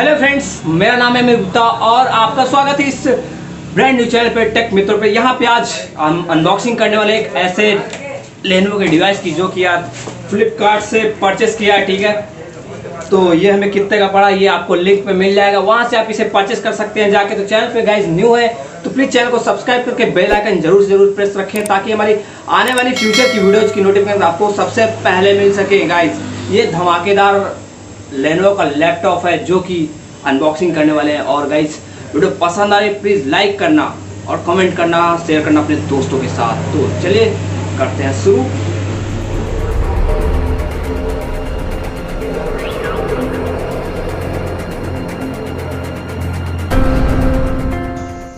Hello friends, मेरा नाम है गुप्ता और आपका स्वागत है इस ब्रांड न्यू चैनल पे टेक मित्रों पे। यहाँ पे आज हम अनबॉक्सिंग करने वाले एक ऐसे लेनोवो के डिवाइस की जो कि यार फ्लिपकार्ट से परचेस किया है। ठीक है, तो ये हमें कितने का पड़ा ये आपको लिंक पे मिल जाएगा, वहाँ से आप इसे परचेस कर सकते हैं जाके। तो चैनल पे गाइज न्यू है तो प्लीज़ चैनल को सब्सक्राइब करके बेल आइकन जरूर प्रेस रखें ताकि हमारी आने वाली फ्यूचर की वीडियोज़ की नोटिफिकेशन आपको सबसे पहले मिल सके। गाइज ये धमाकेदार लेनोवो का लैपटॉप है जो कि अनबॉक्सिंग करने वाले हैं। और गाइस वीडियो पसंद आ रही है प्लीज़ लाइक करना और कमेंट करना, शेयर करना अपने दोस्तों के साथ। तो चलिए करते हैं शुरू।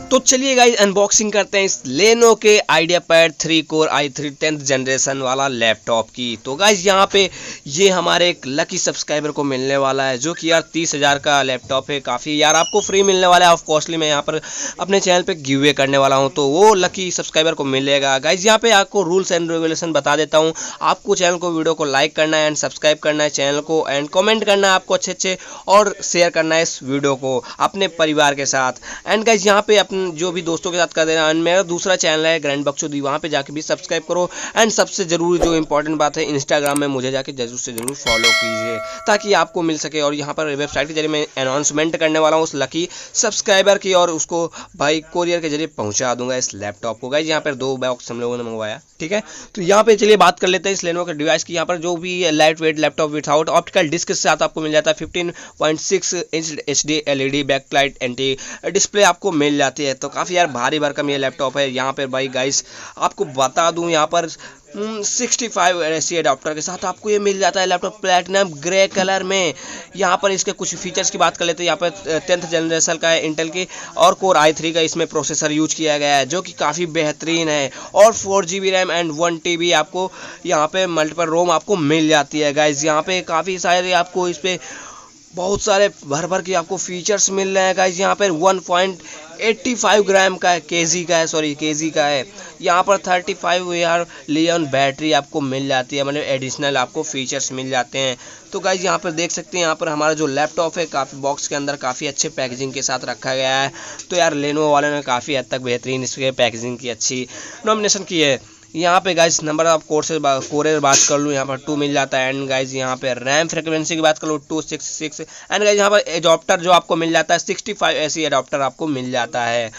तो चलिए गाइस अनबॉक्सिंग करते हैं इस लेनो के IdeaPad 3 core i3 10th generation वाला लैपटॉप की। तो गाइस यहाँ पे ये हमारे एक लकी सब्सक्राइबर को मिलने वाला है जो कि यार 30,000 का लैपटॉप है, काफ़ी यार आपको फ्री मिलने वाला है। ऑफ कॉस्टली मैं यहाँ पर अपने चैनल पे गिव करने वाला हूँ, तो वो लकी सब्सक्राइबर को मिलेगा। गाइस यहाँ पे आपको रूल्स एंड रेगुलेशन बता देता हूँ। आपको चैनल को वीडियो को लाइक करना है एंड सब्सक्राइब करना है चैनल को, एंड कॉमेंट करना है आपको अच्छे और शेयर करना है इस वीडियो को अपने परिवार के साथ। एंड गाइस यहाँ पे अपने जो भी दोस्तों के साथ कर देना। एंड मेरा दूसरा चैनल है ग्रैंड बक्सोदी, वहाँ पे जाके भी सब्सक्राइब करो। एंड सबसे जरूरी जो इंपॉर्टेंट बात है, इंस्टाग्राम में मुझे जाके जरूर से जरूर फॉलो कीजिए ताकि आपको मिल सके। और यहाँ पर वेबसाइट के जरिए मैं अनाउंसमेंट करने वाला हूँ उस लकी सब्सक्राइबर की, और उसको भाई कोरियर के जरिए पहुँचा दूंगा इस लैपटॉप को। गाइस यहाँ पर 2 बॉक्स हम लोगों ने मंगवाया, ठीक है। तो यहाँ पे चलिए बात कर लेते हैं इस लेनोवो के डिवाइस की। यहाँ पर जो भी light weight laptop without optical disc के साथ आपको मिल जाता है। 15.6 inch HD LED backlight anti display आपको मिल जाती है। तो काफ़ी यार भारी भरकम ये लैपटॉप है। यहाँ पर भाई गाइस आपको बता दूँ, यहाँ पर 65 ऐसी अडाप्टर के साथ आपको ये मिल जाता है लैपटॉप प्लैटिनम ग्रे कलर में। यहाँ पर इसके कुछ फीचर्स की बात कर लेते हैं। यहाँ पर 10th जनरेशन का है इंटेल की और कोर i3 का इसमें प्रोसेसर यूज किया गया है जो कि काफ़ी बेहतरीन है। और 4GB रैम एंड 1TB आपको यहाँ पे मल्टीपल रोम आपको मिल जाती है। गाइज यहाँ पे काफ़ी सारे आपको इस पर बहुत सारे भर के आपको फीचर्स मिल रहे हैं। गाइज यहाँ पर 1.85 ग्राम का है, केजी का है। यहाँ पर 35 यार लियन बैटरी आपको मिल जाती है, मतलब एडिशनल आपको फीचर्स मिल जाते हैं। तो गाइज यहाँ पर देख सकते हैं, यहाँ पर हमारा जो लैपटॉप है काफ़ी बॉक्स के अंदर काफ़ी अच्छे पैकेजिंग के साथ रखा गया है। तो यार लेनोवो वाले ने काफ़ी हद तक बेहतरीन इसके पैकेजिंग की अच्छी नॉमिनेशन की है। यहाँ पे गाइज नंबर ऑफ कोरेर बात कर लूँ, यहाँ पर 2 मिल जाता है। एंड गाइज यहाँ पे रैम फ्रिक्वेंसी की बात कर लूँ 266। एंड गाइज यहाँ पर एडॉप्टर जो आपको मिल जाता है 65 ऐसी एडॉप्टर आपको मिल जाता है।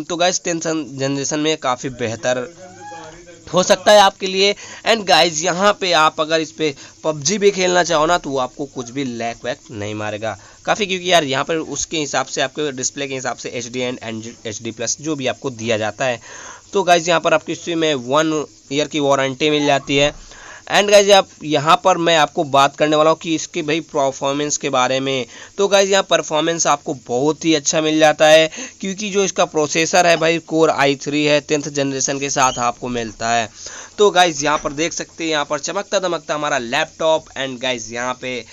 तो गाइज 10th जनरेशन में काफ़ी बेहतर हो सकता है आपके लिए। एंड गाइज यहाँ पे आप अगर इस पर PUBG भी खेलना चाहो ना, तो वो आपको कुछ भी लैग वैग नहीं मारेगा काफ़ी, क्योंकि यार यहाँ पर उसके हिसाब से आपके डिस्प्ले के हिसाब से HD एंड HD+ जो भी आपको दिया जाता है। तो गाइज यहाँ पर आपकी इसी में 1 ईयर की वारंटी मिल जाती है। एंड गाइज आप यहाँ पर मैं आपको बात करने वाला हूँ कि इसके भाई परफॉर्मेंस के बारे में। तो गाइज यहाँ परफॉर्मेंस आपको बहुत ही अच्छा मिल जाता है, क्योंकि जो इसका प्रोसेसर है भाई कोर i3 है 10th जनरेशन के साथ आपको मिलता है। तो गाइज यहाँ पर देख सकते हैं, यहाँ पर चमकता दमकता हमारा लैपटॉप। एंड गाइज यहाँ पे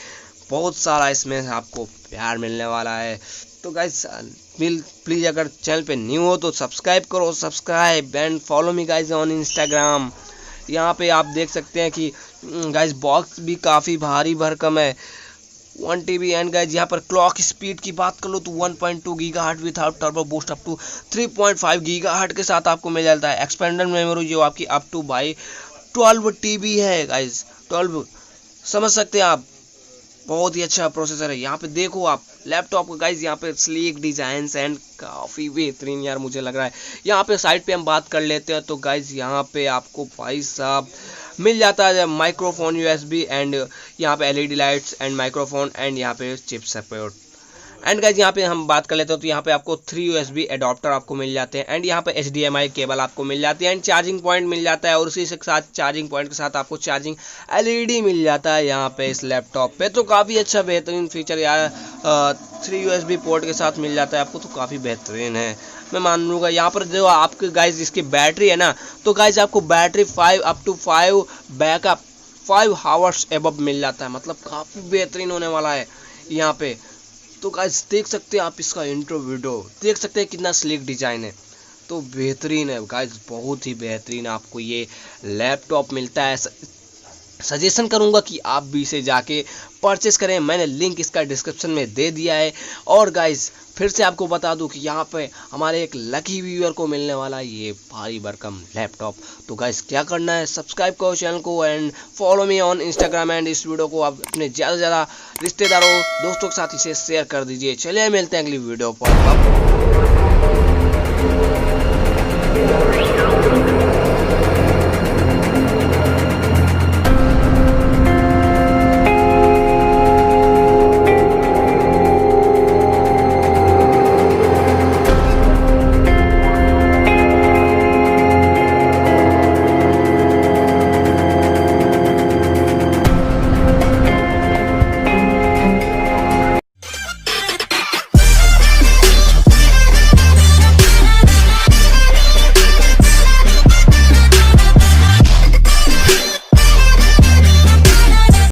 बहुत सारा इसमें आपको प्यार मिलने वाला है। तो गाइज प्लीज़ अगर चैनल पे न्यू हो तो सब्सक्राइब करो, subscribe and follow me guys on Instagram. यहाँ पे आप देख सकते हैं कि गाइज बॉक्स भी काफ़ी भारी भरकम है, 1TB। एंड गाइज यहाँ पर क्लॉक स्पीड की बात कर लो तो 1.2 gigahertz without turbo boost up to 3.5 gigahertz के साथ आपको मिल जाता है। एक्सपेंडेड मेमोरी जो आपकी अप टू भाई 12 TB है। गाइज 12 समझ सकते हैं आप, बहुत ही अच्छा प्रोसेसर है। यहाँ पे देखो आप लैपटॉप का गाइज, यहाँ पे स्लीक डिजाइन एंड काफ़ी बेहतरीन यार मुझे लग रहा है। यहाँ पे साइड पे हम बात कर लेते हैं। तो गाइज यहाँ पे आपको भाई साहब मिल जाता है माइक्रोफोन USB एंड यहाँ पे LED lights and microphone and यहाँ पे चिप सपोर्ट। एंड गाइज यहाँ पे हम बात कर लेते हैं तो यहाँ पे आपको 3 USB एडाप्टर आपको मिल जाते हैं। एंड यहाँ पे HDMI केबल आपको मिल जाती है एंड चार्जिंग पॉइंट मिल जाता है। और उसी के साथ चार्जिंग पॉइंट के साथ आपको चार्जिंग LED मिल जाता है यहाँ पे इस लैपटॉप पे। तो काफ़ी अच्छा बेहतरीन फीचर यार 3 USB पोर्ट के साथ मिल जाता है आपको, तो काफ़ी बेहतरीन है मैं मान लूँगा। यहाँ पर जो आपके गाइज इसकी बैटरी है ना, तो गाइज आपको बैटरी 5 बैकअप 5 आवर्स एबव मिल जाता है, मतलब काफ़ी बेहतरीन होने वाला है यहाँ पे। तो गाइस देख सकते हैं आप इसका इंट्रो वीडियो देख सकते हैं कितना स्लिक डिजाइन है, तो बेहतरीन है गाइस, बहुत ही बेहतरीन आपको ये लैपटॉप मिलता है। सजेशन करूंगा कि आप भी इसे जाके परचेस करें। मैंने लिंक इसका डिस्क्रिप्शन में दे दिया है। और गाइस फिर से आपको बता दूं कि यहाँ पे हमारे एक लकी व्यूअर को मिलने वाला है ये भारी भरकम लैपटॉप। तो गाइस क्या करना है, सब्सक्राइब करो चैनल को and follow me on Instagram and इस वीडियो को आप अपने ज़्यादा से ज़्यादा रिश्तेदारों दोस्तों के साथ इसे शेयर कर दीजिए। चलिए मिलते हैं अगली वीडियो पर।